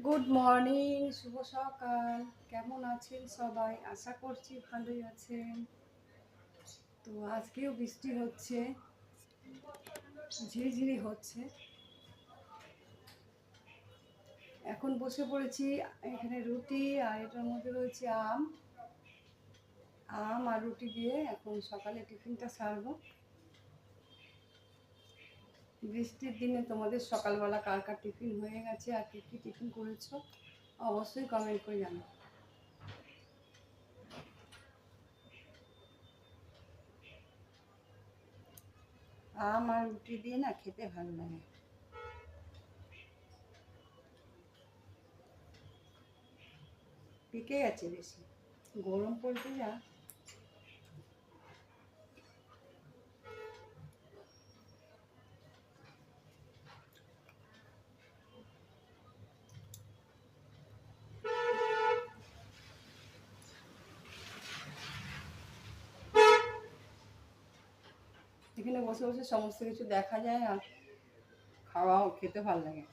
Good morning, শুভ সকাল। কেমন আছেন সবাই? আশা করছি ভালোই আছেন। তো আজকেও বৃষ্টি হচ্ছে, ঝিরিঝিরি হচ্ছে। এখন বসে পড়েছি, এখানে রুটি আর এটার মধ্যে রয়েছে আম আম আর রুটি দিয়ে এখন সকালে টিফিনটা সারবো। বৃষ্টির দিনে তোমাদের সকালবেলা কার কার টিফিন হয়ে গেছে আর কী কী টিফিন করেছো অবশ্যই কমেন্ট করে জানাও। আম আর রুটি দিয়ে না খেতে ভালো লাগে। পেকে গেছে বেশি, গরম পড়তে যা। এখানে বসে বসে সমস্ত কিছু দেখা যায় আর খাওয়াও খেতে ভালো লাগে।